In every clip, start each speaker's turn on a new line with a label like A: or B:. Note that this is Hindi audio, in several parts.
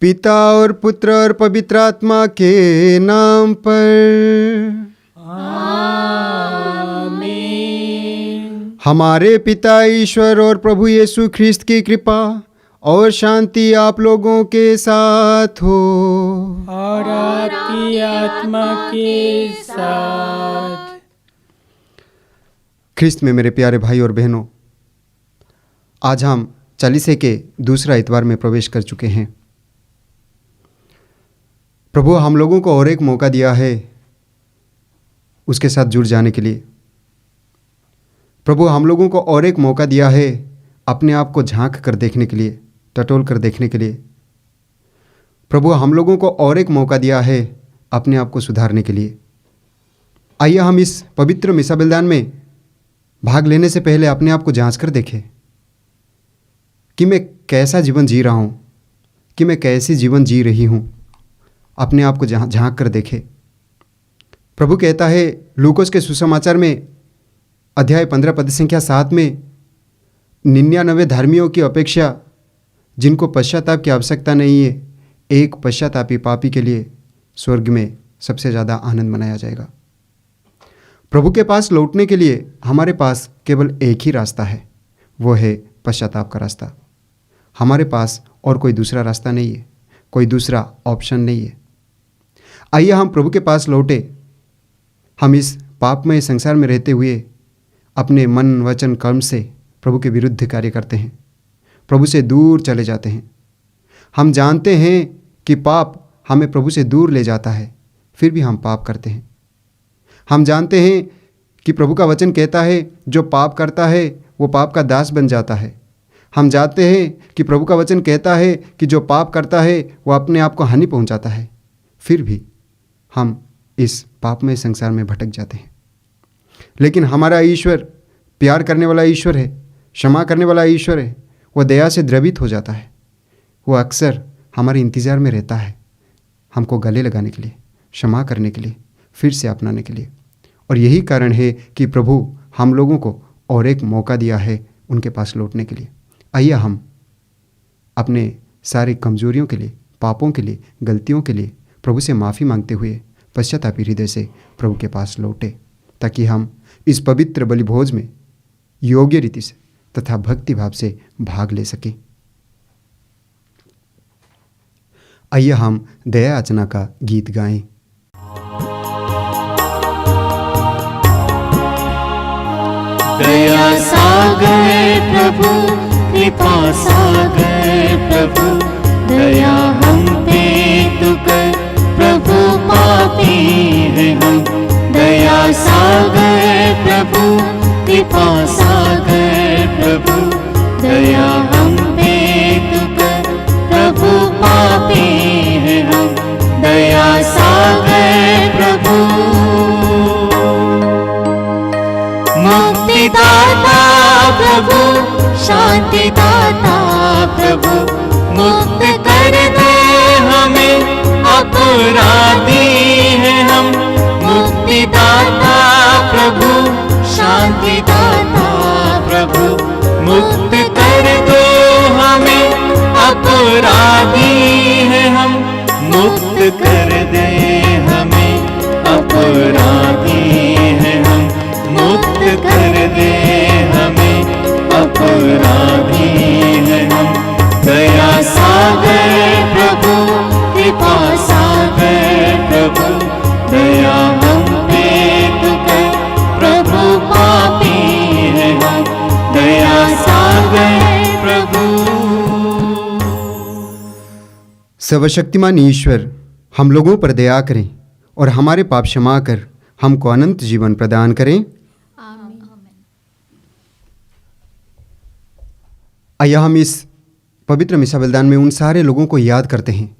A: पिता और पुत्र और पवित्र आत्मा के नाम पर
B: आमीन।
A: हमारे पिता ईश्वर और प्रभु यीशु ख्रिस्त की कृपा और शांति आप लोगों के साथ हो।
B: और आपकी आत्मा के साथ।
A: ख्रिस्त में मेरे प्यारे भाई और बहनों, आज हम चालीसे के दूसरा इतवार में प्रवेश कर चुके हैं। प्रभु हम लोगों को और एक मौका दिया है उसके साथ जुड़ जाने के लिए। प्रभु हम लोगों को और एक मौका दिया है अपने आप को झांक कर देखने के लिए, टटोल कर देखने के लिए। प्रभु हम लोगों को और एक मौका दिया है अपने आप को सुधारने के लिए। आइए हम इस पवित्र मिसा बलिदान में भाग लेने से पहले अपने आप को जांच कर देखें कि मैं कैसा जीवन जी रहा हूँ, कि मैं कैसी जीवन जी रही हूँ। अपने आप को झांक कर देखें। प्रभु कहता है लूकोस के सुसमाचार में अध्याय 15 पद संख्या 7 में, 99 धर्मियों की अपेक्षा जिनको पश्चाताप की आवश्यकता नहीं है, एक पश्चातापी पापी के लिए स्वर्ग में सबसे ज़्यादा आनंद मनाया जाएगा। प्रभु के पास लौटने के लिए हमारे पास केवल एक ही रास्ता है, वो है पश्चाताप का रास्ता। हमारे पास और कोई दूसरा रास्ता नहीं है, कोई दूसरा ऑप्शन नहीं है। आइए हम प्रभु के पास लौटे। हम इस पापमय संसार में रहते हुए अपने मन वचन कर्म से प्रभु के विरुद्ध कार्य करते हैं, प्रभु से दूर चले जाते हैं। हम जानते हैं कि पाप हमें प्रभु से दूर ले जाता है, फिर भी हम पाप करते हैं। हम जानते हैं कि प्रभु का वचन कहता है जो पाप करता है वो पाप का दास बन जाता है। हम जानते हैं कि प्रभु का वचन कहता है कि जो पाप करता है वो अपने आप को हानि पहुंचाता है, फिर भी हम इस पापमय संसार में भटक जाते हैं। लेकिन हमारा ईश्वर प्यार करने वाला ईश्वर है, क्षमा करने वाला ईश्वर है। वह दया से द्रवित हो जाता है। वह अक्सर हमारे इंतज़ार में रहता है, हमको गले लगाने के लिए, क्षमा करने के लिए, फिर से अपनाने के लिए। और यही कारण है कि प्रभु हम लोगों को और एक मौका दिया है उनके पास लौटने के लिए। आइए हम अपने सारी कमजोरियों के लिए, पापों के लिए, गलतियों के लिए प्रभु से माफ़ी मांगते हुए पश्चातापी हृदय से प्रभु के पास लौटे, ताकि हम इस पवित्र बलिभोज में योग्य रीति से तथा भक्ति भाव से भाग ले सकें। आइए हम दया याचना का गीत गाएं।
B: दया सागर प्रभु, कृपा सागर प्रभु, दया हम पे तू कर प्रभु, पापी हैं हम। दया सागर प्रभु, कृपा सागर प्रभु, दया हम पे तू कर प्रभु, पापी हैं हम। दया सागर प्रभु। मुक्तिदाता प्रभु, शांतिदाता प्रभु, मुक्त कर दे हमें, अपराधी हैं हम। मुक्तिदाता प्रभु, शांतिदाता प्रभु, मुक्त कर दो हमें, अपराधी हैं हम। मुक्त कर दे हमें, अपराधी हैं हम। मुक्त कर दे हमें, अपराधी हैं हम। दया सागर प्रभु, कृपा सागर प्रभु, दया हम पे तू कर प्रभु, पापी हैं हम। दया सागर प्रभु।
A: सर्वशक्तिमान ईश्वर हम लोगों पर दया करें और हमारे पाप क्षमा कर हमको अनंत जीवन प्रदान करें। आइए हम इस पवित्र मिसा बलिदान में उन सारे लोगों को याद करते हैं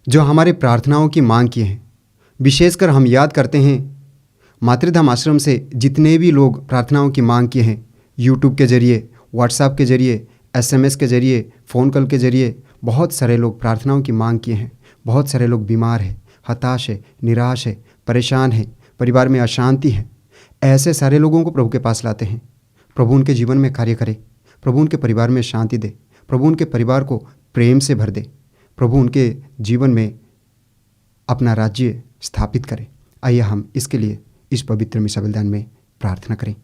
A: जो हमारे प्रार्थनाओं की मांग किए हैं। विशेषकर हम याद करते हैं मातृधाम आश्रम से जितने भी लोग प्रार्थनाओं की मांग किए हैं, यूट्यूब के जरिए, व्हाट्सएप के जरिए, SMS के जरिए, फ़ोन कॉल के जरिए, बहुत सारे लोग प्रार्थनाओं की मांग किए हैं। बहुत सारे लोग बीमार हैं, हताश है, निराश है, परेशान है, परिवार में अशांति है। ऐसे सारे लोगों को प्रभु के पास लाते हैं। प्रभु उनके जीवन में कार्य करे, प्रभु उनके परिवार में शांति दे, प्रभु उनके परिवार को प्रेम से भर दे, प्रभु उनके जीवन में अपना राज्य स्थापित करे। आइए हम इसके लिए इस पवित्र मिसा बलिदान में प्रार्थना करें।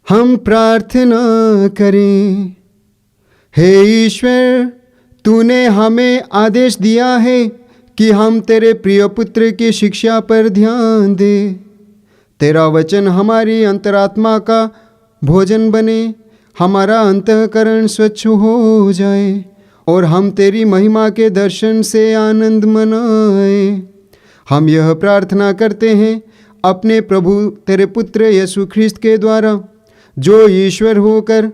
A: हम प्रार्थना करें। हे ईश्वर, तूने हमें आदेश दिया है कि हम तेरे प्रिय पुत्र की शिक्षा पर ध्यान दें। तेरा वचन हमारी अंतरात्मा का भोजन बने, हमारा अंतःकरण स्वच्छ हो जाए और हम तेरी महिमा के दर्शन से आनंद मनाए। हम यह प्रार्थना करते हैं अपने प्रभु तेरे पुत्र यीशु ख्रिस्त के द्वारा, जो ईश्वर होकर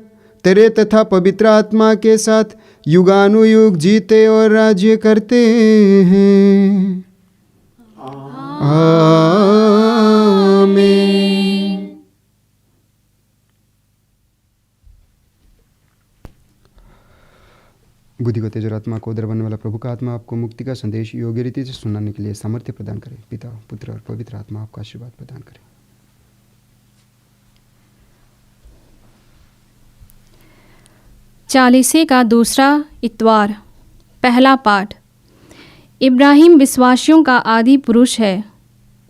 A: तेरे तथा पवित्र आत्मा के साथ युगानुयुग जीते और राज्य करते हैं। आमीन। बुद्धि को तेज और आत्मा को उदर बनने वाला प्रभु का आत्मा आपको मुक्ति का संदेश योग्य रीति से सुनाने के लिए सामर्थ्य प्रदान करे। पिता, पुत्र और पवित्र आत्मा आपका आशीर्वाद प्रदान करे।
C: चालीसे का दूसरा इतवार। पहला पाठ। इब्राहिम विश्वासियों का आदि पुरुष है।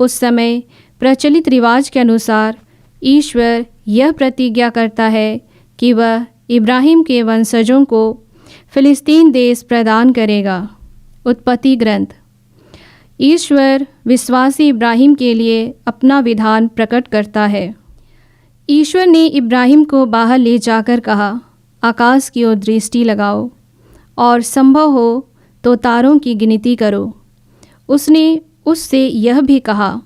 C: उस समय प्रचलित रिवाज के अनुसार ईश्वर यह प्रतिज्ञा करता है कि वह इब्राहिम के वंशजों को फिलिस्तीन देश प्रदान करेगा। उत्पत्ति ग्रंथ। ईश्वर विश्वासी इब्राहिम के लिए अपना विधान प्रकट करता है। ईश्वर ने इब्राहिम को बाहर ले जाकर कहा, आकाश की ओर दृष्टि लगाओ और संभव हो तो तारों की गिनती करो। उसने उससे यह भी कहा,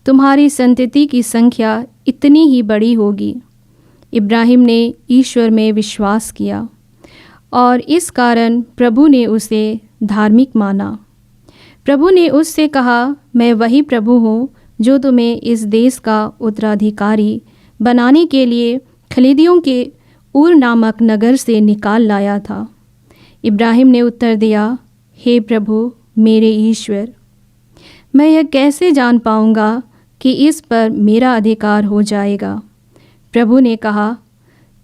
C: तुम्हारी संतति की संख्या इतनी ही बड़ी होगी। इब्राहिम ने ईश्वर में विश्वास किया और इस कारण प्रभु ने उसे धार्मिक माना। प्रभु ने उससे कहा, मैं वही प्रभु हूँ जो तुम्हें इस देश का उत्तराधिकारी बनाने के लिए खलीदियों के ऊर नामक नगर से निकाल लाया था। इब्राहिम ने उत्तर दिया, हे प्रभु मेरे ईश्वर, मैं यह कैसे जान पाऊँगा कि इस पर मेरा अधिकार हो जाएगा। प्रभु ने कहा,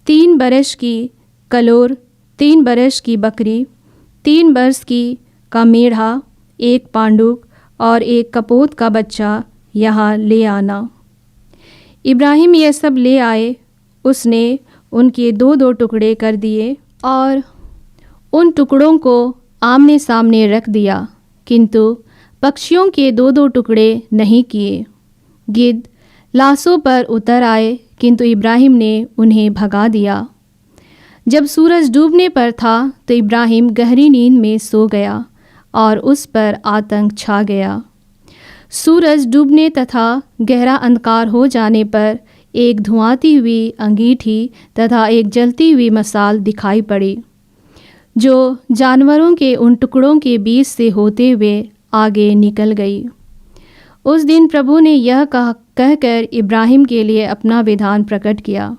C: 3 बरस की कलोर, 3 बरस की बकरी, 3 वर्ष की का मेढ़ा, 1 पांडुक और 1 कपोत का बच्चा यहाँ ले आना। इब्राहिम ये सब ले आए। उसने उनके 2-2 टुकड़े कर दिए और उन टुकड़ों को आमने सामने रख दिया, किंतु पक्षियों के 2-2 टुकड़े नहीं किए। गिद्ध लाशों पर उतर आए, किंतु इब्राहिम ने उन्हें भगा दिया। जब सूरज डूबने पर था तो इब्राहिम गहरी नींद में सो गया और उस पर आतंक छा गया। सूरज डूबने तथा गहरा अंधकार हो जाने पर एक धुआंती हुई अंगीठी तथा एक जलती हुई मसाल दिखाई पड़ी, जो जानवरों के उन टुकड़ों के बीच से होते हुए आगे निकल गई। उस दिन प्रभु ने यह कहकर इब्राहिम के लिए अपना विधान प्रकट किया,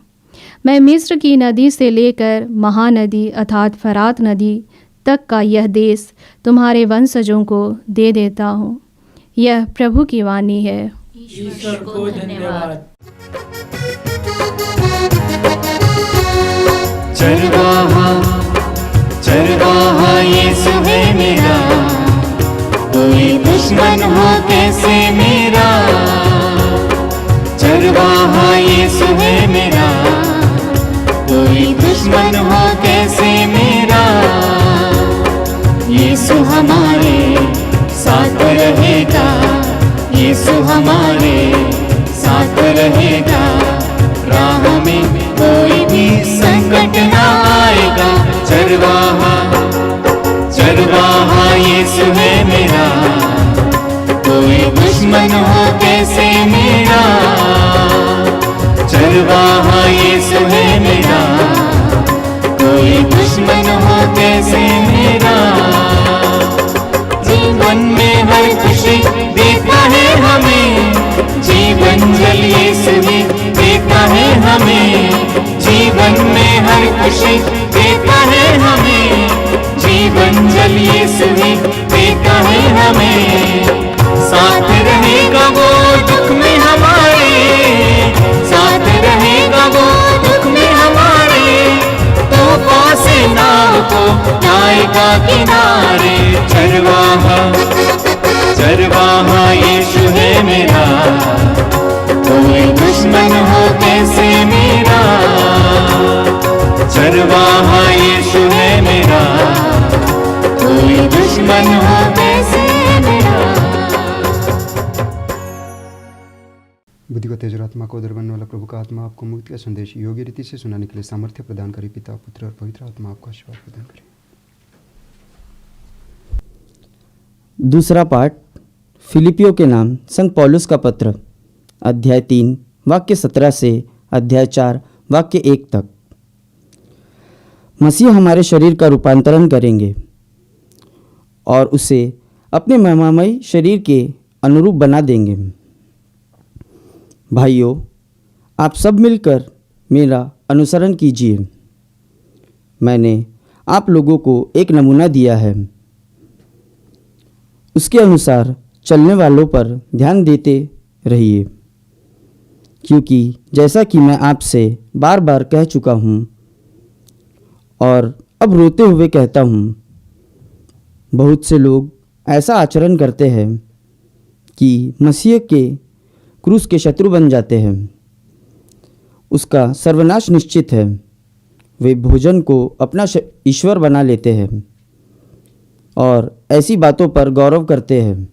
C: मैं मिस्र की नदी से लेकर महानदी अर्थात फरात नदी तक का यह देश तुम्हारे वंशजों को दे देता हूँ। यह प्रभु की वाणी है।
B: ईश्वर को धन्यवाद। चरवाहा चरवाहा यीशु है मेरा, कोई दुश्मन हो कैसे मेरा। चरवाहा यीशु है मेरा, कोई दुश्मन हो कैसे मेरा। यीशु हमारे साथ रहेगा, यीशु हमारे साथ रहेगा। राह में कोई भी संकट ना आएगा। चरवाहा चरवाहा यीशु है मेरा, कोई दुश्मन हो कैसे मेरा। चरवाहा यीशु है मेरा, कोई दुश्मन हो कैसे मेरा। जीवन में हर खुशी देता है हमें, जीवन जल यीशु ही देता है हमें। जीवन में हर खुशी देता है हमें, जीवन जल यीशु ही देता है हमें। साथ रहेगा वो दुख में हमारे, साथ रहेगा वो दुख में हमारे। तूफान से नाव का किनारे। चरवाहा यीशु है मेरा, कोई दुश्मन हो कैसे मेरा। चरवाहा यीशु है मेरा, कोई दुश्मन हो कैसे मेरा।
A: बुद्धि को तेज और आत्मा को उदर बनने वाला प्रभु का आत्मा आपको मुक्ति का संदेश योग्य रीति से सुनाने के लिए सामर्थ्य प्रदान करे। पिता, पुत्र और पवित्र आत्मा आपको आशीर्वाद प्रदान करे।
D: दूसरा पाठ फिलिपियों के नाम संत पौलुस का पत्र, अध्याय 3 वाक्य 17 से अध्याय 4 वाक्य 1 तक। मसीह हमारे शरीर का रूपांतरण करेंगे और उसे अपने महिमामय शरीर के अनुरूप बना देंगे। भाइयों, आप सब मिलकर मेरा अनुसरण कीजिए। मैंने आप लोगों को एक नमूना दिया है, उसके अनुसार चलने वालों पर ध्यान देते रहिए, क्योंकि जैसा कि मैं आपसे बार बार कह चुका हूँ और अब रोते हुए कहता हूँ, बहुत से लोग ऐसा आचरण करते हैं कि मसीह के क्रूस के शत्रु बन जाते हैं। उसका सर्वनाश निश्चित है। वे भोजन को अपना ईश्वर बना लेते हैं और ऐसी बातों पर गौरव करते हैं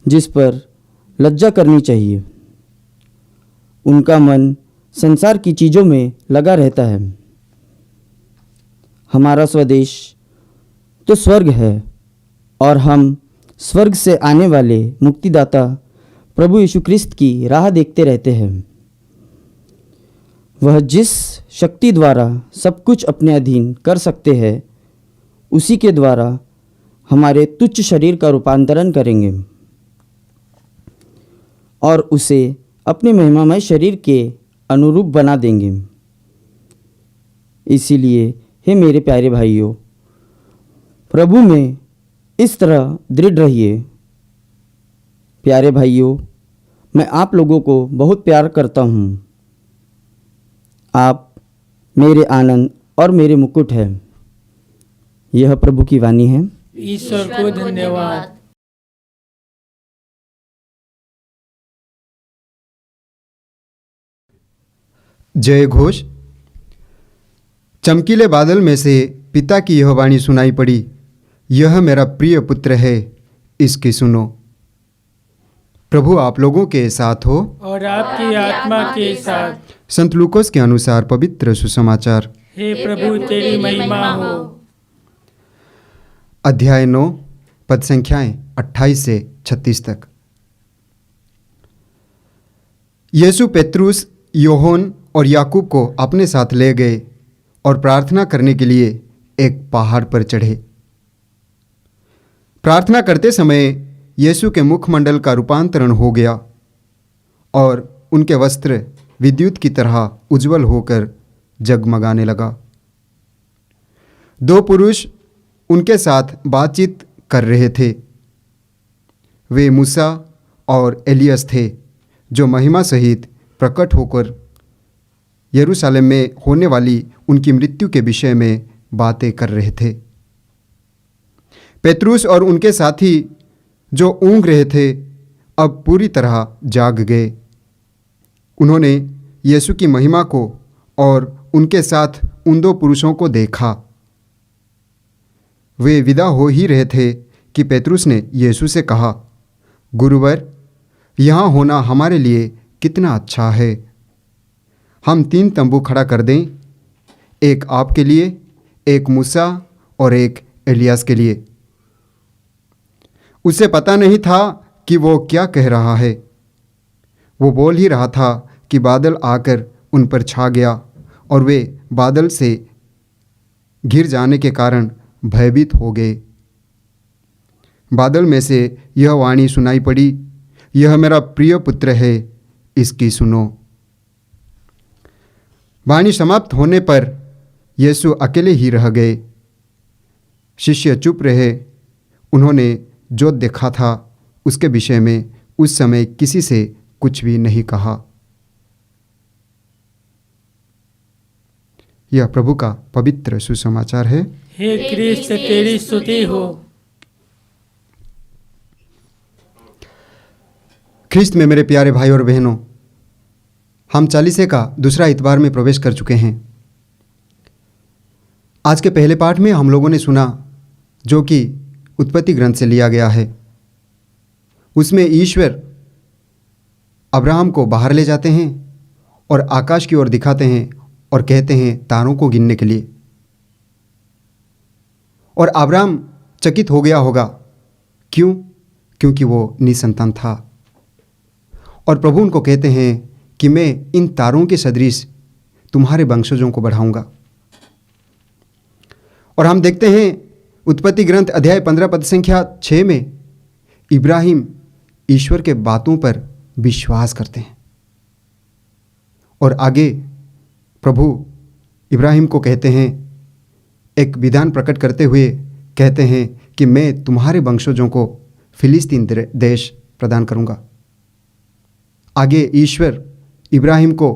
D: जिस पर लज्जा करनी चाहिए। उनका मन संसार की चीज़ों में लगा रहता है। हमारा स्वदेश तो स्वर्ग है और हम स्वर्ग से आने वाले मुक्तिदाता प्रभु यीशु ख्रिस्त की राह देखते रहते हैं। वह जिस शक्ति द्वारा सब कुछ अपने अधीन कर सकते हैं, उसी के द्वारा हमारे तुच्छ शरीर का रूपांतरण करेंगे और उसे अपने महिमामय शरीर के अनुरूप बना देंगे। इसीलिए हे मेरे प्यारे भाइयों, प्रभु में इस तरह दृढ़ रहिए। प्यारे भाइयों, मैं आप लोगों को बहुत प्यार करता हूँ। आप मेरे आनंद और मेरे मुकुट हैं। यह प्रभु की वाणी है।
E: ईश्वर को धन्यवाद।
A: जय घोष। चमकीले बादल में से पिता की यह वाणी सुनाई पड़ी, यह मेरा प्रिय पुत्र है, इसकी सुनो। प्रभु आप लोगों के साथ हो
E: और आपकी आत्मा के साथ।
A: संत लूकोस के अनुसार पवित्र सुसमाचार।
E: हे प्रभु, तेरी महिमा हो।
A: अध्याय 9 पद संख्याएं 28 से 36 तक। यीशु पेत्रुस, योहन और याकूब को अपने साथ ले गए और प्रार्थना करने के लिए एक पहाड़ पर चढ़े। प्रार्थना करते समय यीशु के मुखमंडल का रूपांतरण हो गया और उनके वस्त्र विद्युत की तरह उज्जवल होकर जगमगाने लगा। 2 पुरुष उनके साथ बातचीत कर रहे थे। वे मूसा और एलियस थे, जो महिमा सहित प्रकट होकर यरूशलेम में होने वाली उनकी मृत्यु के विषय में बातें कर रहे थे। पेत्रुस और उनके साथी जो ऊँघ रहे थे, अब पूरी तरह जाग गए। उन्होंने यीशु की महिमा को और उनके साथ उन 2 पुरुषों को देखा। वे विदा हो ही रहे थे कि पेत्रुस ने यीशु से कहा, गुरुवर, यहाँ होना हमारे लिए कितना अच्छा है। हम 3 तंबू खड़ा कर दें, एक आपके लिए, एक मूसा और एक एलियास के लिए। उसे पता नहीं था कि वो क्या कह रहा है। वो बोल ही रहा था कि बादल आकर उन पर छा गया और वे बादल से घिर जाने के कारण भयभीत हो गए। बादल में से यह वाणी सुनाई पड़ी, यह मेरा प्रिय पुत्र है, इसकी सुनो। वाणी समाप्त होने पर यीशु अकेले ही रह गए। शिष्य चुप रहे। उन्होंने जो देखा था उसके विषय में उस समय किसी से कुछ भी नहीं कहा। यह प्रभु का पवित्र सुसमाचार है।
E: हे क्रिस्त तेरी स्तुति हो।
A: ख्रिस्त में मेरे प्यारे भाई और बहनों, हम चालीसे का दूसरा इतवार में प्रवेश कर चुके हैं। आज के पहले पाठ में हम लोगों ने सुना, जो कि उत्पत्ति ग्रंथ से लिया गया है। उसमें ईश्वर अब्राहम को बाहर ले जाते हैं और आकाश की ओर दिखाते हैं और कहते हैं तारों को गिनने के लिए। और अब्राहम चकित हो गया होगा। क्यों? क्योंकि वो निसंतान था। और प्रभु उनको कहते हैं कि मैं इन तारों के सदृश तुम्हारे वंशजों को बढ़ाऊंगा। और हम देखते हैं उत्पत्ति ग्रंथ अध्याय 15 पद संख्या 6 में इब्राहिम ईश्वर के बातों पर विश्वास करते हैं। और आगे प्रभु इब्राहिम को कहते हैं, एक विधान प्रकट करते हुए कहते हैं कि मैं तुम्हारे वंशजों को फिलिस्तीन देश प्रदान करूंगा। आगे ईश्वर इब्राहिम को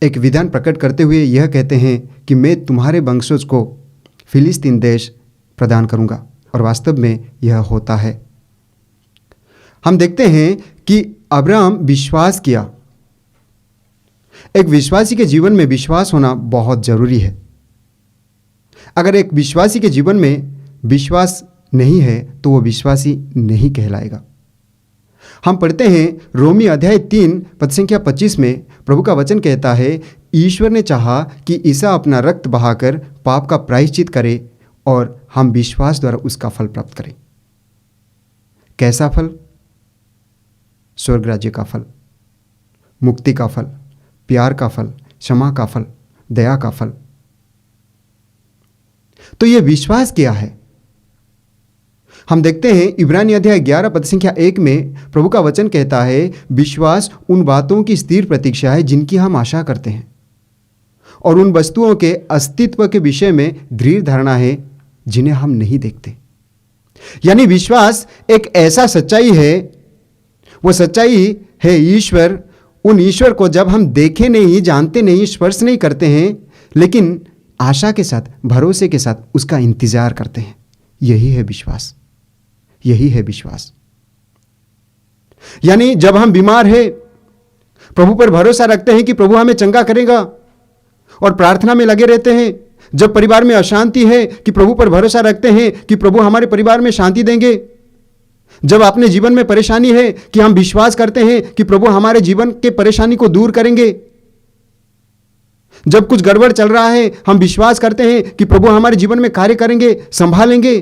A: एक विधान प्रकट करते हुए यह कहते हैं कि मैं तुम्हारे वंशज को फिलिस्तीन देश प्रदान करूंगा। और वास्तव में यह होता है। हम देखते हैं कि अब्राहम विश्वास किया। एक विश्वासी के जीवन में विश्वास होना बहुत जरूरी है। अगर एक विश्वासी के जीवन में विश्वास नहीं है तो वो विश्वासी नहीं कहलाएगा। हम पढ़ते हैं रोमी अध्याय 3 पद संख्या 25 में प्रभु का वचन कहता है, ईश्वर ने चाहा कि ईसा अपना रक्त बहाकर पाप का प्रायश्चित करे और हम विश्वास द्वारा उसका फल प्राप्त करें। कैसा फल? स्वर्ग राज्य का फल, मुक्ति का फल, प्यार का फल, क्षमा का फल, दया का फल। तो यह विश्वास क्या है? हम देखते हैं इब्रानी अध्याय 11 पद संख्या 1 में प्रभु का वचन कहता है, विश्वास उन बातों की स्थिर प्रतीक्षा है जिनकी हम आशा करते हैं और उन वस्तुओं के अस्तित्व के विषय में दृढ़ धारणा है जिन्हें हम नहीं देखते। यानी विश्वास एक ऐसा सच्चाई है, वो सच्चाई है ईश्वर। उन ईश्वर को जब हम देखे नहीं, जानते नहीं, स्पर्श नहीं करते हैं, लेकिन आशा के साथ, भरोसे के साथ उसका इंतजार करते हैं। यही है विश्वास। यही है विश्वास। यानी जब हम बीमार हैं, प्रभु पर भरोसा रखते हैं कि प्रभु हमें चंगा करेगा और प्रार्थना में लगे रहते हैं। जब परिवार में अशांति है कि प्रभु पर भरोसा रखते हैं कि प्रभु हमारे परिवार में शांति देंगे। जब अपने जीवन में परेशानी है कि हम विश्वास करते हैं कि प्रभु हमारे जीवन के परेशानी को दूर करेंगे। जब कुछ गड़बड़ चल रहा है, हम विश्वास करते हैं कि प्रभु हमारे जीवन में कार्य करेंगे, संभालेंगे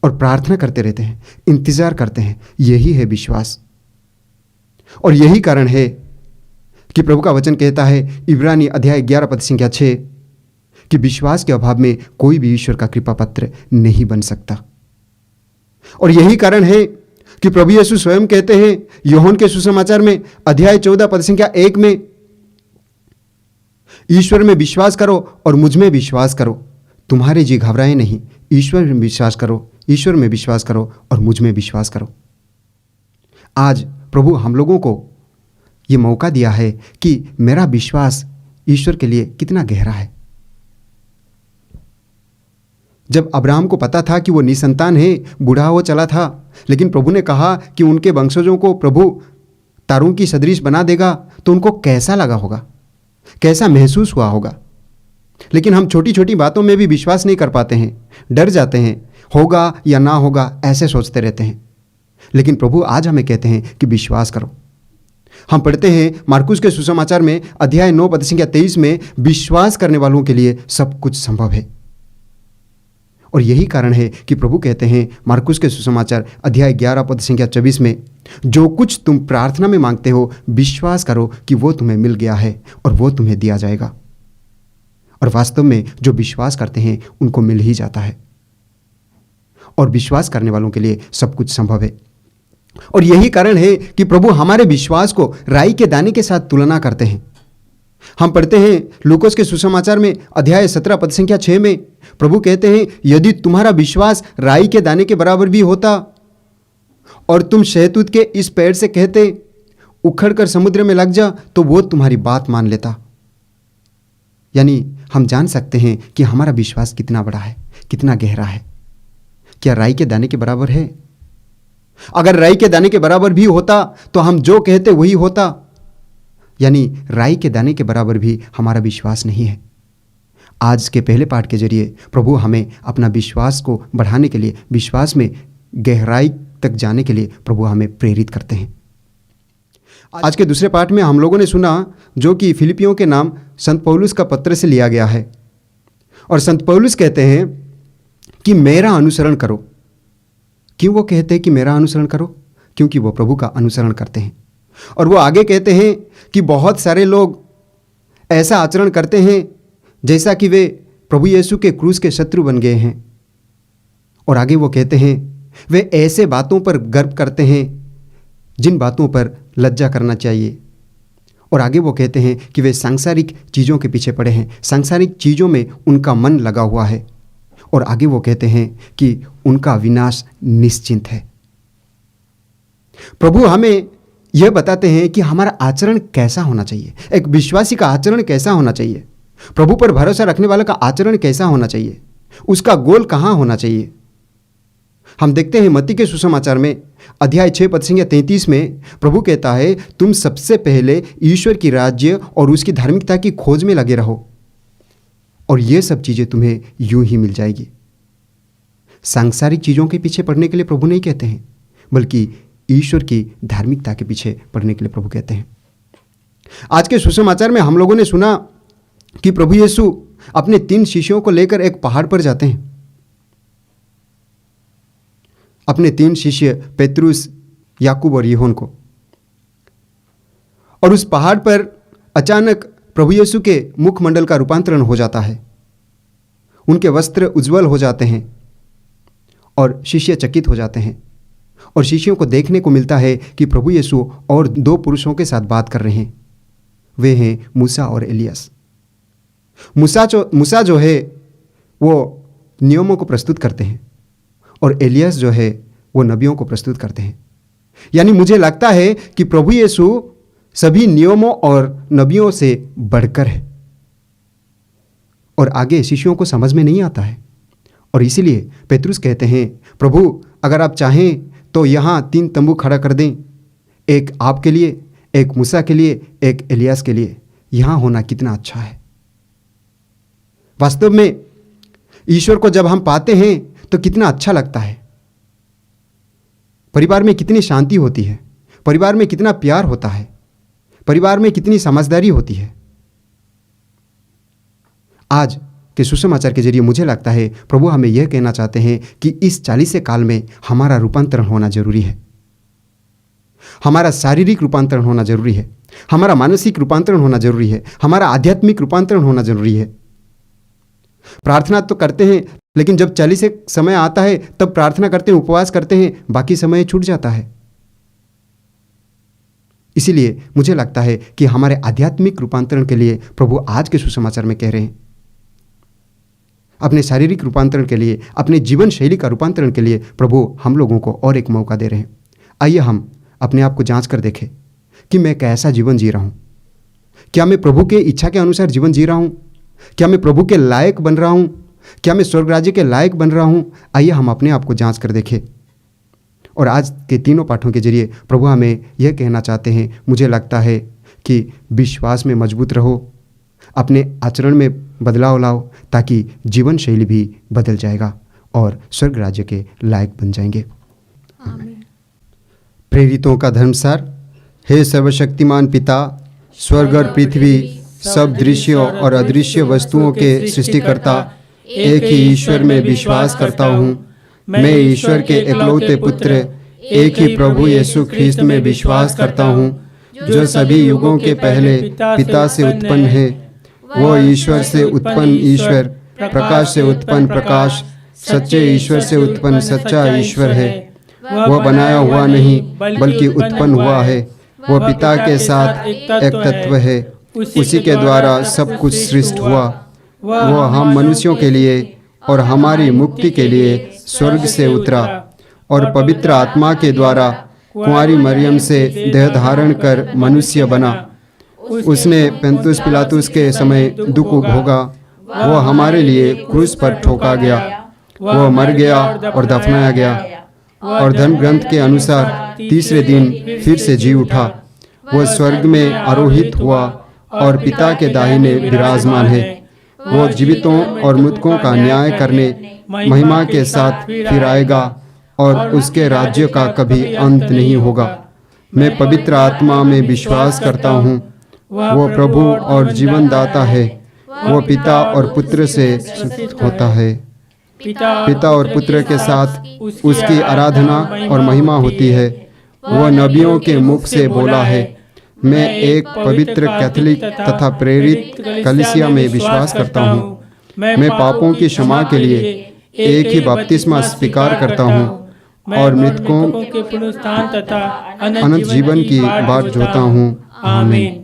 A: और प्रार्थना करते रहते हैं, इंतजार करते हैं। यही है विश्वास। और यही कारण है कि प्रभु का वचन कहता है इब्रानी अध्याय 11 पद संख्या 6 कि विश्वास के अभाव में कोई भी ईश्वर का कृपा पत्र नहीं बन सकता। और यही कारण है कि प्रभु यीशु स्वयं कहते हैं यूहन्ना के सुसमाचार में अध्याय 14 पद संख्या 1 में, ईश्वर में विश्वास करो और मुझ में विश्वास करो, तुम्हारे जी घबराए नहीं। ईश्वर में विश्वास करो, ईश्वर में विश्वास करो और मुझ में विश्वास करो। आज प्रभु हम लोगों को ये मौका दिया है कि मेरा विश्वास ईश्वर के लिए कितना गहरा है। जब अब्राहम को पता था कि वो निसंतान है, बूढ़ा हो चला था, लेकिन प्रभु ने कहा कि उनके वंशजों को प्रभु तारों की सदृश बना देगा, तो उनको कैसा लगा होगा, कैसा महसूस हुआ होगा। लेकिन हम छोटी छोटी बातों में भी विश्वास नहीं कर पाते हैं, डर जाते हैं, होगा या ना होगा ऐसे सोचते रहते हैं। लेकिन प्रभु आज हमें कहते हैं कि विश्वास करो। हम पढ़ते हैं मार्कुस के सुसमाचार में अध्याय 9 पद संख्या 23 में, विश्वास करने वालों के लिए सब कुछ संभव है। और यही कारण है कि प्रभु कहते हैं मार्कुस के सुसमाचार अध्याय 11 पद संख्या 24 में, जो कुछ तुम प्रार्थना में मांगते हो विश्वास करो कि वो तुम्हें मिल गया है और वो तुम्हें दिया जाएगा। और वास्तव में जो विश्वास करते हैं उनको मिल ही जाता है। और विश्वास करने वालों के लिए सब कुछ संभव है। और यही कारण है कि प्रभु हमारे विश्वास को राई के दाने के साथ तुलना करते हैं। हम पढ़ते हैं लूकोस के सुसमाचार में अध्याय 17 पद संख्या 6 में प्रभु कहते हैं, यदि तुम्हारा विश्वास राई के दाने के बराबर भी होता और तुम शहतूत के इस पेड़ से कहते उखड़ कर समुद्र में लग जा, तो वो तुम्हारी बात मान लेता। यानी हम जान सकते हैं कि हमारा विश्वास कितना बड़ा है, कितना गहरा है। क्या राई के दाने के बराबर है? अगर राई के दाने के बराबर भी होता तो हम जो कहते वही होता। यानी राई के दाने के बराबर भी हमारा विश्वास नहीं है। आज के पहले पाठ के जरिए प्रभु हमें अपना विश्वास को बढ़ाने के लिए, विश्वास में गहराई तक जाने के लिए प्रभु हमें प्रेरित करते हैं। आज के दूसरे पाठ में हम लोगों ने सुना जो कि फिलिपियों के नाम संत पौलुस का पत्र से लिया गया है। और संत पौलुस कहते हैं कि मेरा अनुसरण करो। क्यों वो कहते हैं कि मेरा अनुसरण करो? क्योंकि वो प्रभु का अनुसरण करते हैं। और वो आगे कहते हैं कि बहुत सारे लोग ऐसा आचरण करते हैं जैसा कि वे प्रभु यीशु के क्रूस के शत्रु बन गए हैं। और आगे वो कहते हैं वे ऐसे बातों पर गर्व करते हैं जिन बातों पर लज्जा करना चाहिए। और आगे वो कहते हैं कि वे सांसारिक चीज़ों के पीछे पड़े हैं, सांसारिक चीज़ों में उनका मन लगा हुआ है। और आगे वो कहते हैं कि उनका विनाश निश्चिंत है। प्रभु हमें यह बताते हैं कि हमारा आचरण कैसा होना चाहिए, एक विश्वासी का आचरण कैसा होना चाहिए, प्रभु पर भरोसा रखने वाले का आचरण कैसा होना चाहिए, उसका गोल कहाँ होना चाहिए। हम देखते हैं मत्ती के सुसमाचार में अध्याय 6 पद संख्या 33 में प्रभु कहता है, तुम सबसे पहले ईश्वर की राज्य और उसकी धार्मिकता की खोज में लगे रहो और ये सब चीज़ें तुम्हें यूं ही मिल जाएगी। सांसारिक चीज़ों के पीछे पड़ने के लिए प्रभु नहीं कहते हैं, बल्कि ईश्वर की धार्मिकता के पीछे पड़ने के लिए प्रभु कहते हैं। आज के सुसमाचार में हम लोगों ने सुना कि प्रभु यीशु अपने 3 शिष्यों को लेकर एक पहाड़ पर जाते हैं। अपने 3 शिष्य पेतरुस, याकूब और यूहन्ना को। और उस पहाड़ पर अचानक प्रभु यीशु के मुखमंडल का रूपांतरण हो जाता है। उनके वस्त्र उज्जवल हो जाते हैं और शिष्य चकित हो जाते हैं। और शिष्यों को देखने को मिलता है कि प्रभु यीशु और 2 पुरुषों के साथ बात कर रहे हैं। वे हैं मूसा और एलियास। मूसा जो है वो नियमों को प्रस्तुत करते हैं और एलियास जो है वो नबियों को प्रस्तुत करते हैं। यानी मुझे लगता है कि प्रभु यीशु सभी नियमों और नबियों से बढ़कर है। और आगे शिष्यों को समझ में नहीं आता है और इसीलिए पेतरुस कहते हैं, प्रभु अगर आप चाहें तो यहाँ 3 तंबू खड़ा कर दें, एक आपके लिए, एक मूसा के लिए, एक एलियास के लिए। यहाँ होना कितना अच्छा है। वास्तव में ईश्वर को जब हम पाते हैं तो कितना अच्छा लगता है। परिवार में कितनी शांति होती है, परिवार में कितना प्यार होता है, परिवार में कितनी समझदारी होती है। आज के सुसमाचार के जरिए मुझे लगता है प्रभु हमें यह कहना चाहते हैं कि इस 40 काल में हमारा रूपांतरण होना जरूरी है। हमारा शारीरिक रूपांतरण होना जरूरी है, हमारा मानसिक रूपांतरण होना जरूरी है, हमारा आध्यात्मिक रूपांतरण होना जरूरी है। प्रार्थना तो करते हैं, लेकिन जब 40 समय आता है तब प्रार्थना करते हैं, उपवास करते हैं, बाकी समय छूट जाता है। इसीलिए मुझे लगता है कि हमारे आध्यात्मिक रूपांतरण के लिए प्रभु आज के सुसमाचार में कह रहे हैं, अपने शारीरिक रूपांतरण के लिए, अपने जीवन शैली का रूपांतरण के लिए प्रभु हम लोगों को और एक मौका दे रहे हैं। आइए हम अपने आप को जांच कर देखें कि मैं कैसा जीवन जी रहा हूँ। क्या मैं प्रभु के इच्छा के अनुसार जीवन जी रहा हूँ? क्या मैं प्रभु के लायक बन रहा हूँ? क्या मैं स्वर्ग राज्य के लायक बन रहा हूँ? आइए हम अपने आप को जांच कर देखें। और आज के 3 पाठों के जरिए प्रभु हमें यह कहना चाहते हैं, मुझे लगता है कि विश्वास में मजबूत रहो, अपने आचरण में बदलाव लाओ, ताकि जीवन शैली भी बदल जाएगा और स्वर्ग राज्य के लायक बन जाएंगे। प्रेरितों का धर्मसार। हे सर्वशक्तिमान पिता, स्वर्ग और पृथ्वी सब दृश्य और अदृश्य वस्तुओं के सृष्टिकर्ता एक ही ईश्वर में विश्वास करता हूँ। मैं ईश्वर के एकलौते पुत्र एक ही प्रभु यीशु ख्रीस्त में विश्वास करता हूँ, जो सभी युगों के पहले पिता से उत्पन्न है। वो ईश्वर से उत्पन्न ईश्वर, प्रकाश से उत्पन्न प्रकाश, सच्चे ईश्वर से उत्पन्न सच्चा ईश्वर है। वह बनाया हुआ नहीं बल्कि उत्पन्न हुआ है। वह पिता के साथ एक तत्व है। उसी के द्वारा सब कुछ सृष्ट हुआ। वह हम मनुष्यों के लिए और हमारी मुक्ति के लिए स्वर्ग से उतरा और पवित्र आत्मा के द्वारा कुंवारी मरियम से देह धारण कर मनुष्य बना। उसने पेंतुस पिलातुस के समय दुख भोगा, वो हमारे लिए क्रूस पर ठोका गया, वो मर गया और दफनाया गया, और धर्म ग्रंथ के अनुसार तीसरे दिन फिर से जी उठा। वो स्वर्ग में आरोहित हुआ और पिता के दाहिने विराजमान है। वो जीवितों और मृतकों का न्याय करने महिमा के साथ फिर आएगा, और उसके राज्य का कभी अंत नहीं होगा। मैं पवित्र आत्मा में विश्वास करता हूँ, वो प्रभु और जीवन दाता है। वो पिता और पुत्र से होता है, पिता और पुत्र के साथ उसकी आराधना और महिमा होती है। वो नबियों के मुख से बोला है। मैं एक पवित्र कैथोलिक तथा प्रेरित कलीसिया में विश्वास करता हूँ। मैं पापों की क्षमा के लिए एक ही बपतिस्मा स्वीकार करता हूँ और मृतकों
E: के पुनरुत्थान तथा
A: अनंत जीवन की बाट जोता हूँ। आमीन।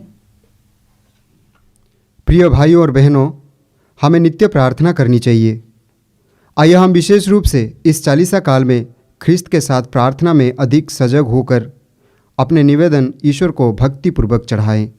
A: प्रिय भाइयों और बहनों, हमें नित्य प्रार्थना करनी चाहिए। आइए हम विशेष रूप से इस चालीसा काल में ख्रिस्त के साथ प्रार्थना में अधिक सजग होकर अपने निवेदन ईश्वर को भक्तिपूर्वक चढ़ाएं।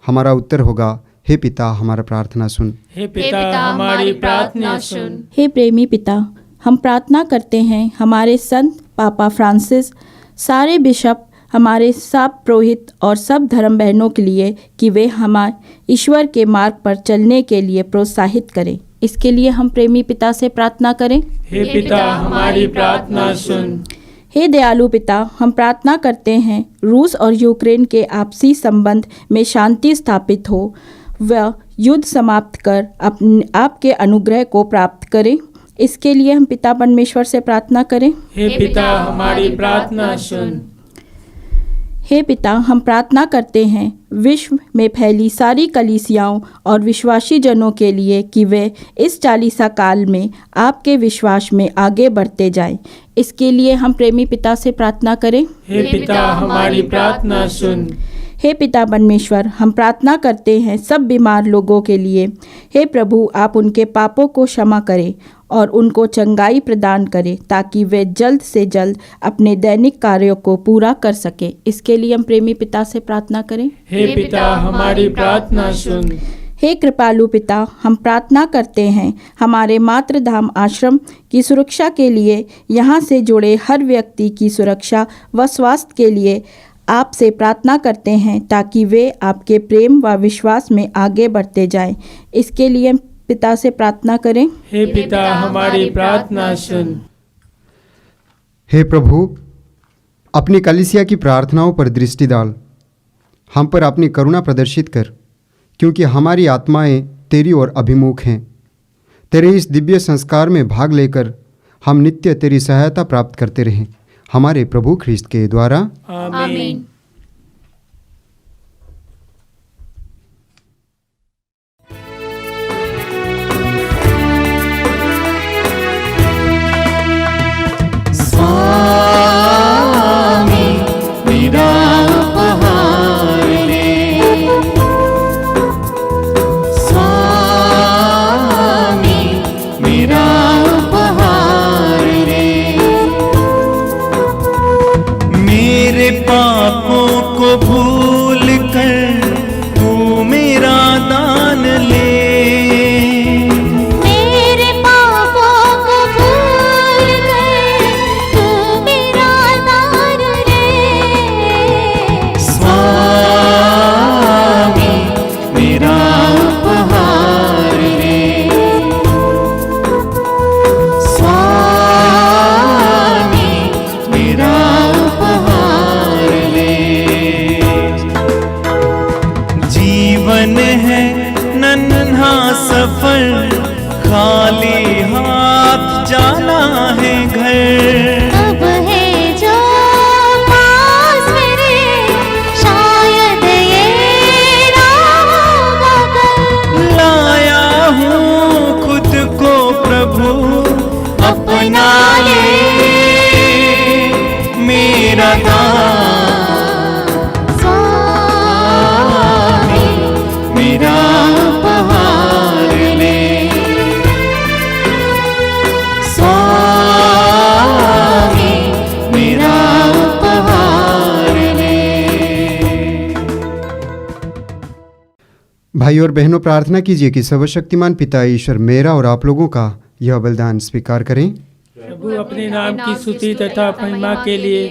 A: हमारा उत्तर होगा, हे पिता हमारा प्रार्थना सुन।
E: हे पिता हमारी प्रार्थना सुन।
F: हे प्रेमी पिता, हम प्रार्थना करते हैं हमारे संत पापा फ्रांसिस, सारे बिशप, हमारे सब पुरोहित और सब धर्म बहनों के लिए कि वे हमारे ईश्वर के मार्ग पर चलने के लिए प्रोत्साहित करें। इसके लिए हम प्रेमी पिता से प्रार्थना करें।
E: हे पिता हमारी प्रार्थना सुन।
F: हे दयालु पिता, हम प्रार्थना करते हैं रूस और यूक्रेन के आपसी संबंध में शांति स्थापित हो, व युद्ध समाप्त कर आपके अनुग्रह को प्राप्त करें। इसके लिए हम पिता परमेश्वर से प्रार्थना करें।
E: हे पिता हमारी प्रार्थना सुन।
F: हे पिता, हम प्रार्थना करते हैं विश्व में फैली सारी कलीसियाओं और विश्वासी जनों के लिए कि वे इस चालीसा काल में आपके विश्वास में आगे बढ़ते जाएं। इसके लिए हम प्रेमी पिता से प्रार्थना करें।
E: हे पिता हमारी प्रार्थना सुन।
F: हे पिता परमेश्वर, हम प्रार्थना करते हैं सब बीमार लोगों के लिए। हे प्रभु, आप उनके पापों को क्षमा करें और उनको चंगाई प्रदान करें, ताकि वे जल्द से जल्द अपने दैनिक कार्यों को पूरा कर सके। इसके लिए हम प्रेमी पिता से प्रार्थना करें।
E: हे पिता हमारी प्रार्थना सुन।
F: हे कृपालु पिता, हम प्रार्थना करते हैं हमारे मातृधाम आश्रम की सुरक्षा के लिए, यहाँ से जुड़े हर व्यक्ति की सुरक्षा व स्वास्थ्य के लिए आपसे प्रार्थना करते हैं, ताकि वे आपके प्रेम व विश्वास में आगे बढ़ते जाएं। इसके लिए पिता से प्रार्थना करें।
E: हे पिता हमारी प्रार्थना सुन।
A: हे प्रभु, अपनी कलीसिया की प्रार्थनाओं पर दृष्टि डाल, हम पर अपनी करुणा प्रदर्शित कर, क्योंकि हमारी आत्माएं तेरी ओर अभिमुख हैं। तेरे इस दिव्य संस्कार में भाग लेकर हम नित्य तेरी सहायता प्राप्त करते रहें, हमारे प्रभु ख्रिस्त के द्वारा।
E: आमीन।
B: स्वामी मेरा उपहार ले, स्वामी मेरा उपहार ले। मेरे पापों को भूल कर तू मेरा दान ले,
G: मेरे पापों को भूल कर तू मेरा दान ले।
B: स्वामी मेरा उपहार ले, स्वामी मेरा उपहार ले। जीवन है नन्हा सफर, खाली हाथ जाना है घर।
G: अब है जो पास मेरे, शायद ये राह होगा कल।
B: लाया हूँ खुद को प्रभु अपना ले, मेरा दान स्वामी मेरा उपहार ले, स्वामी
A: भाई और बहनों, प्रार्थना कीजिए कि सर्वशक्तिमान पिता ईश्वर मेरा और आप लोगों का यह बलिदान स्वीकार करें।
E: प्रभु अपने नाम की स्तुति तथा महिमा के लिए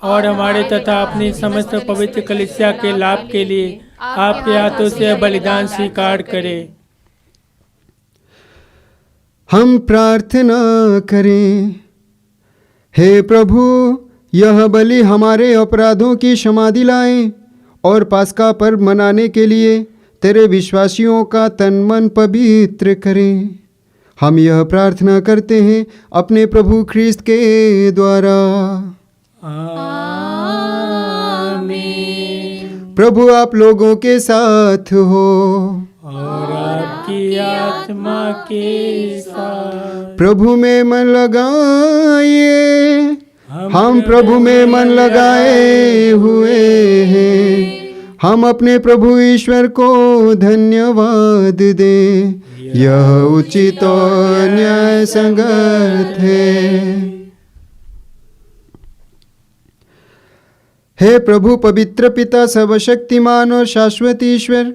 E: और हमारे तथा अपनी समस्त पवित्र कलीसिया के लाभ के लिए आपके हाथों से बलिदान स्वीकार करें।
A: हम प्रार्थना करें। हे प्रभु, यह बलि हमारे अपराधों की क्षमा दिलाए और पास्का पर्व मनाने के लिए तेरे विश्वासियों का तन मन पवित्र करें। हम यह प्रार्थना करते हैं अपने प्रभु ख्रीस्त के द्वारा।
E: आमीन।
A: प्रभु आप लोगों के साथ हो
E: और आपकी आत्मा के साथ।
A: प्रभु में मन लगाइए। हम प्रभु में मन लगाए हुए हैं। हम अपने प्रभु ईश्वर को धन्यवाद दें। यह उचित और न्याय संगत है। हे प्रभु पवित्र पिता सर्वशक्तिमान और शाश्वत ईश्वर,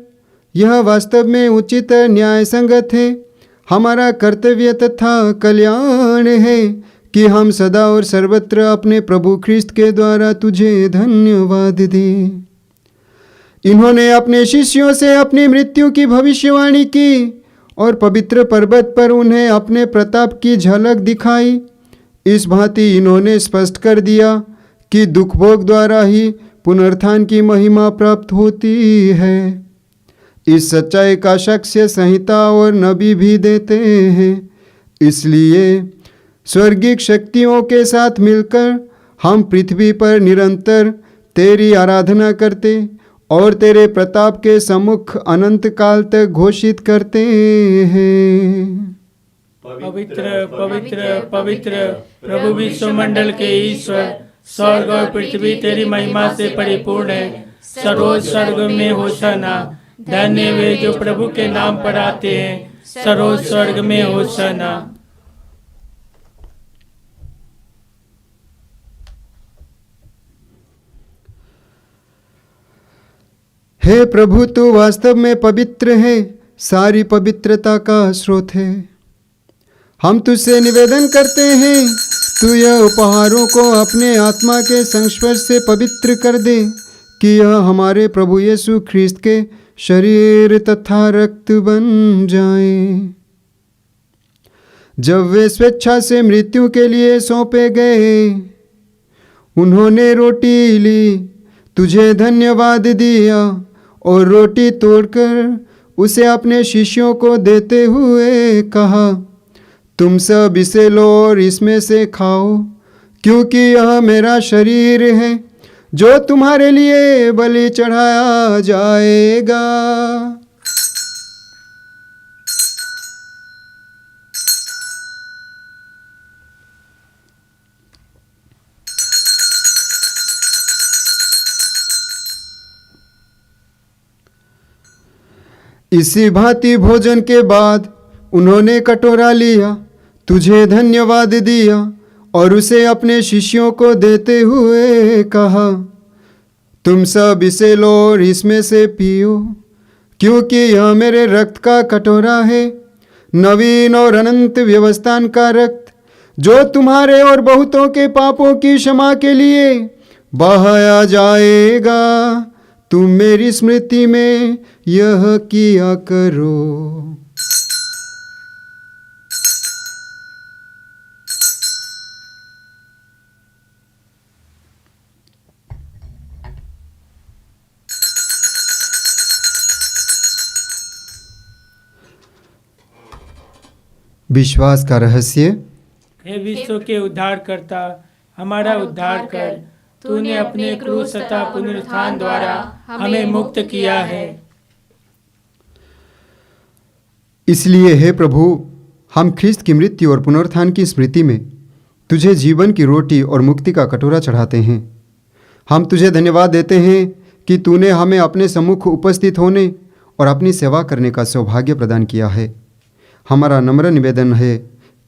A: यह वास्तव में उचित न्याय संगत है। हमारा कर्तव्य तथा कल्याण है कि हम सदा और सर्वत्र अपने प्रभु ख्रीस्त के द्वारा तुझे धन्यवाद दें। इन्होंने अपने शिष्यों से अपनी मृत्यु की भविष्यवाणी की और पवित्र पर्वत पर उन्हें अपने प्रताप की झलक दिखाई। इस भांति इन्होंने स्पष्ट कर दिया कि दुख भोग द्वारा ही पुनरुत्थान की महिमा प्राप्त होती है। इस सच्चाई का साक्ष्य संहिता और नबी भी देते हैं। इसलिए स्वर्गिक शक्तियों के साथ मिलकर हम पृथ्वी पर निरंतर तेरी आराधना करते और तेरे प्रताप के सम्मुख अनंत काल तक घोषित करते हैं।
E: पवित्र पवित्र पवित्र प्रभु विश्वमंडल के ईश्वर, स्वर्ग और पृथ्वी तेरी महिमा से परिपूर्ण है। सरोज स्वर्ग में होशाना। धन्य वे जो प्रभु के नाम पर आते हैं। सरोज स्वर्ग में होशाना।
A: हे प्रभु, तू वास्तव में पवित्र है, सारी पवित्रता का स्रोत है। हम तुझसे निवेदन करते हैं, तू यह उपहारों को अपने आत्मा के संस्पर्श से पवित्र कर दे कि यह हमारे प्रभु यीशु ख्रीस्त के शरीर तथा रक्त बन जाए। जब वे स्वेच्छा से मृत्यु के लिए सौंपे गए, उन्होंने रोटी ली, तुझे धन्यवाद दिया और रोटी तोड़कर उसे अपने शिष्यों को देते हुए कहा, तुम सब इसे लो और इसमें से खाओ, क्योंकि यह मेरा शरीर है जो तुम्हारे लिए बलि चढ़ाया जाएगा। इसी भांति भोजन के बाद उन्होंने कटोरा लिया, तुझे धन्यवाद दिया और उसे अपने शिष्यों को देते हुए कहा, तुम सब इसे लो और इसमें से पियो, क्योंकि यह मेरे रक्त का कटोरा है, नवीन और अनंत व्यवस्थान का रक्त, जो तुम्हारे और बहुतों के पापों की क्षमा के लिए बहाया जाएगा। तुम मेरी स्मृति में यह किया करो। विश्वास का रहस्य।
E: हे विश्व के उद्धारकर्ता, हमारा उद्धार कर। तूने अपने क्रूस तथा पुनरुत्थान द्वारा हमें मुक्त किया है।
A: इसलिए हे प्रभु, हम ख्रीस्त की मृत्यु और पुनरुत्थान की स्मृति में तुझे जीवन की रोटी और मुक्ति का कटोरा चढ़ाते हैं। हम तुझे धन्यवाद देते हैं कि तूने हमें अपने सम्मुख उपस्थित होने और अपनी सेवा करने का सौभाग्य प्रदान किया है। हमारा नम्र निवेदन है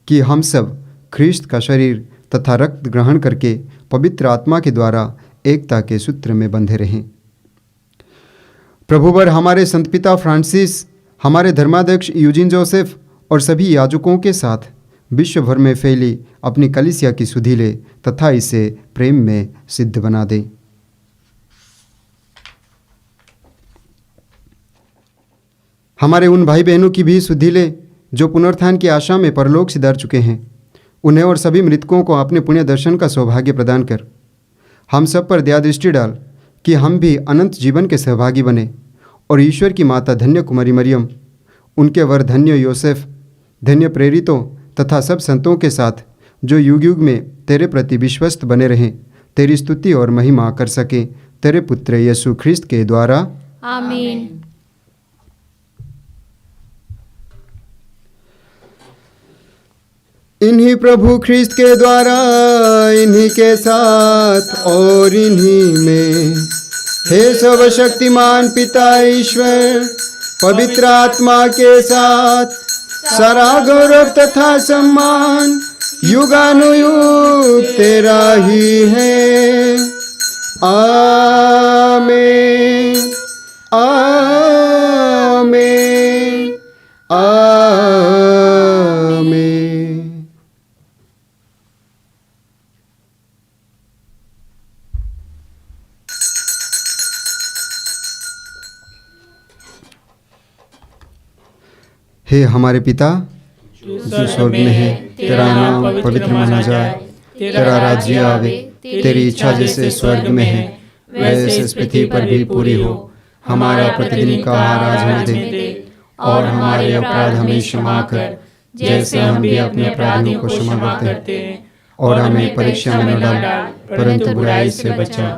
A: कि हम सब ख्रीस्त का शरीर तथा रक्त ग्रहण करके पवित्र आत्मा के द्वारा एकता के सूत्र में बंधे रहें। प्रभुवर हमारे संत पिता फ्रांसिस हमारे धर्माध्यक्ष यूजिन जोसेफ और सभी याजकों के साथ विश्व भर में फैली अपनी कलीसिया की सुधि ले तथा इसे प्रेम में सिद्ध बना दे। हमारे उन भाई बहनों की भी सुधि ले जो पुनरुत्थान की आशा में परलोक सिधार चुके हैं। उन्हें और सभी मृतकों को अपने पुण्य दर्शन का सौभाग्य प्रदान कर हम सब पर दया दृष्टि डाल कि हम भी अनंत जीवन के सहभागी बने और ईश्वर की माता धन्य कुमारी मरियम, उनके वर धन्य योसेफ, धन्य प्रेरितों तथा सब संतों के साथ जो युग युग में तेरे प्रति विश्वस्त बने रहें, तेरी स्तुति और महिमा कर सके तेरे पुत्र यीशु ख्रिस्त के द्वारा।
C: आमीन।
A: इन्हीं प्रभु ख्रिस्त के द्वारा, इन्हीं के साथ और इन्हीं में, हे सर्वशक्तिमान पिता ईश्वर, पवित्र आत्मा के साथ सारा गौरव तथा सम्मान युगानुयुग तेरा ही है। आमीन, आमीन, आमीन। हे हमारे पिता जो स्वर्ग में है, तेरा नाम पवित्र माना जाए, तेरा राज्य आवे, तेरी इच्छा जैसे स्वर्ग में है वैसे इस पृथ्वी पर भी पूरी हो। हमारा प्रतिदिन का आहार आज हमें दे और हमारे अपराध हमें क्षमा कर जैसे हम भी अपने अपराधियों को क्षमा करते हैं, और हमें परीक्षा में न डाल परंतु बुराई से बचा।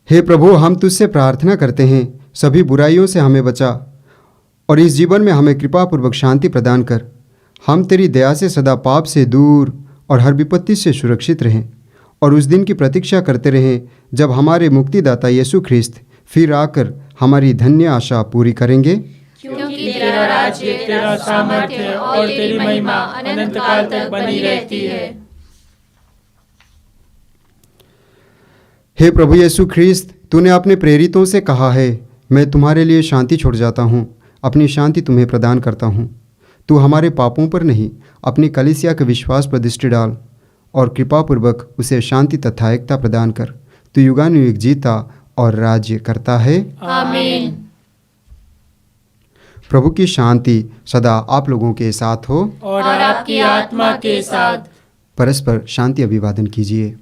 A: हे प्रभु, हम तुझसे प्रार्थना करते हैं सभी बुराइयों से हमें बचा और इस जीवन में हमें कृपा पूर्वक शांति प्रदान कर। हम तेरी दया से सदा पाप से दूर और हर विपत्ति से सुरक्षित रहें और उस दिन की प्रतीक्षा करते रहें जब हमारे मुक्तिदाता यीशु ख्रिस्त फिर आकर हमारी धन्य आशा पूरी करेंगे।
E: क्योंकि तेरा राज्य, तेरा सामर्थ्य और तेरी महिमा अनंत काल तक बनी रहती है।
A: हे प्रभु यीशु ख्रिस्त, तूने अपने प्रेरितों से कहा है, मैं तुम्हारे लिए शांति छोड़ जाता हूँ, अपनी शांति तुम्हें प्रदान करता हूँ। तू हमारे पापों पर नहीं, अपनी कलीसिया के विश्वास पर दृष्टि डाल और कृपापूर्वक उसे शांति तथा एकता प्रदान कर। तू युगानुयुग जीता और राज्य करता है।
C: आमीन।
A: प्रभु की शांति सदा आप लोगों के साथ हो
E: और आपकी आत्मा के साथ।
A: परस्पर शांति अभिवादन कीजिए।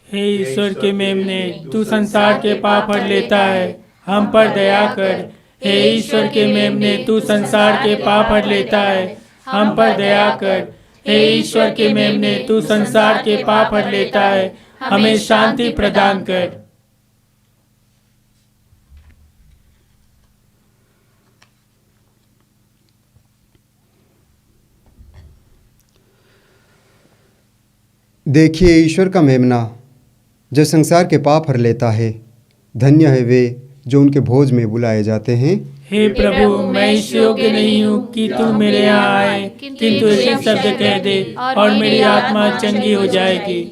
E: हे ईश्वर के मेमने, तू संसार के पाप हर लेता है, हम पर दया कर। हे ईश्वर के मेमने, तू संसार के पाप हर लेता है, हम पर दया कर। हे ईश्वर के मेमने, तू संसार के पाप हर लेता है, हमें शांति प्रदान कर।
A: देखिए ईश्वर का मेमना जो संसार के पाप हर लेता है। धन्य है वे जो उनके भोज में बुलाए जाते हैं।
E: हे प्रभु, मैं इस योग्य नहीं हूँ कि तू मेरे यहाँ आए, किंतु एक शब्द कह दे और मेरी आत्मा चंगी हो जाएगी।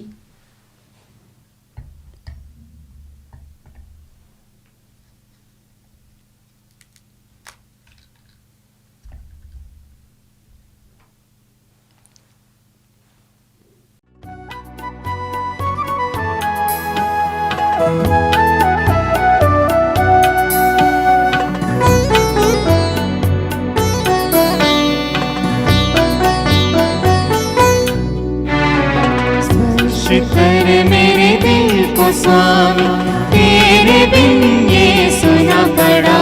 B: कर मेरे दिल को स्वामी, तेरे बिन ये सुना पड़ा।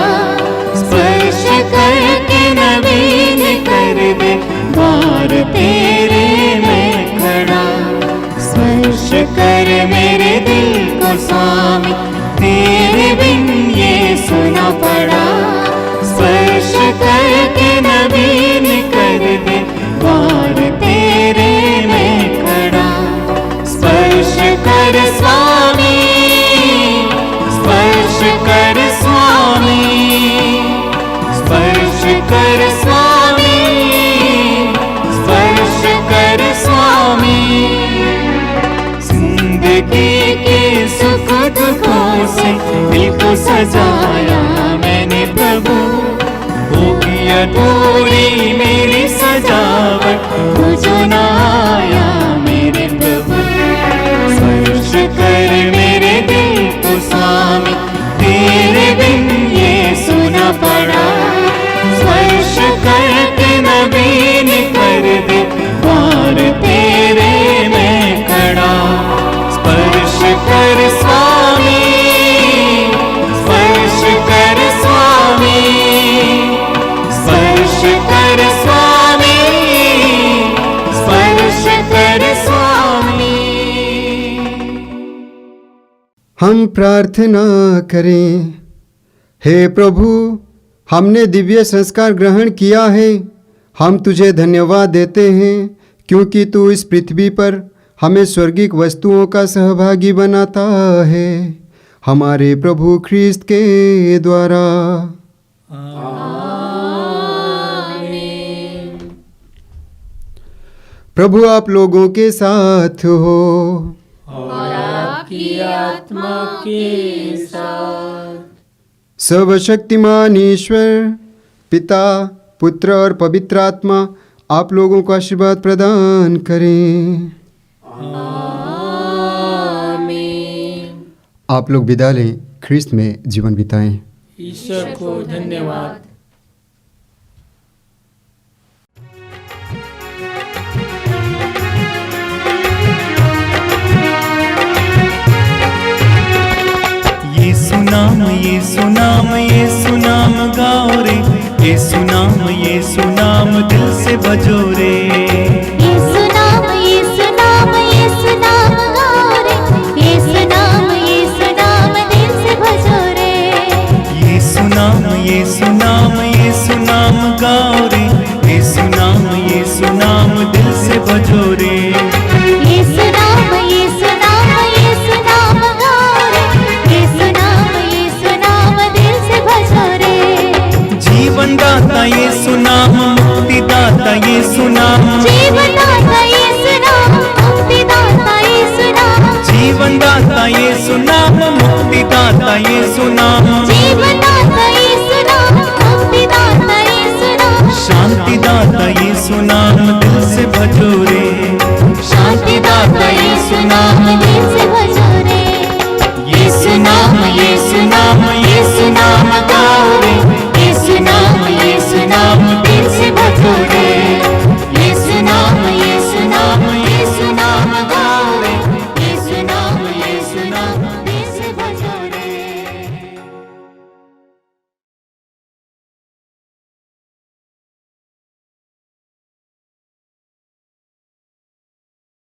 B: स्पर्श करके नवीन कर दे, द्वार तेरे में खड़ा। स्पर्श कर मेरे दिल को स्वामी, तेरे बिन ये सुना पड़ा। स्पर्श करके नवीन कर दे, द्वार तेरे में खड़ा। स्पर्श कर स्वामी, स्पर्श कर स्वामी, स्पर्श कर स्वामी, स्पर्श कर स्वामी। जिंदगी के सुख दुखों से सजाया मैंने प्रभु, होगी अधूरी मेरी सजावट, तू जो ना आया मेरे प्रभु। स्पर्श कर मेरे दिल को स्वामी, तेरे बिन ये सुना पड़ा। स्पर्श करके नवीन कर दे द्वार तेरे मैं खड़ा। स्पर्श कर स्वामी, स्पर्श कर स्वामी, स्पर्श कर स्वामी, स्पर्श कर स्वामी।
A: हम प्रार्थना करें। हे प्रभु, हमने दिव्य संस्कार ग्रहण किया है। हम तुझे धन्यवाद देते हैं क्योंकि तू इस पृथ्वी पर हमें स्वर्गिक वस्तुओं का सहभागी बनाता है, हमारे प्रभु ख्रीस्त के द्वारा। प्रभु आप लोगों के साथ हो।
E: आपकी आत्मा के साथ।
A: सर्वशक्तिमान ईश्वर पिता, पुत्र और पवित्र आत्मा आप लोगों को आशीर्वाद प्रदान करें।
E: आमीन।
A: आप लोग विदा लें, ख्रीस्त में जीवन बिताएं।
E: ईश्वर को धन्यवाद।
B: यीशु नाम, यीशु नाम, यीशु नाम गाओ रे। यीशु नाम, यीशु नाम दिल से बजो रे।
G: यीशु नाम, यीशु नाम, यीशु नाम गाओ रे। यीशु नाम, यीशु नाम दिल से भजो रे।
B: यीशु नाम, यीशु नाम, यीशु नाम गाओ रे। यीशु नाम, यीशु नाम दिल से भजो रे।
G: यीशु नाम, यीशु नाम, यीशु नाम गाओ रे। यीशु नाम, यीशु नाम दिल से भजो रे।
B: जीवन दाता यीशु नाम, मुक्ति दाता यीशु नाम।
G: जीवन दाता यीशु नाम, मुक्ति दाता यीशु नाम।
B: जीवन दाता यीशु नाम, मुक्ति दाता यीशु नाम।
G: जीवन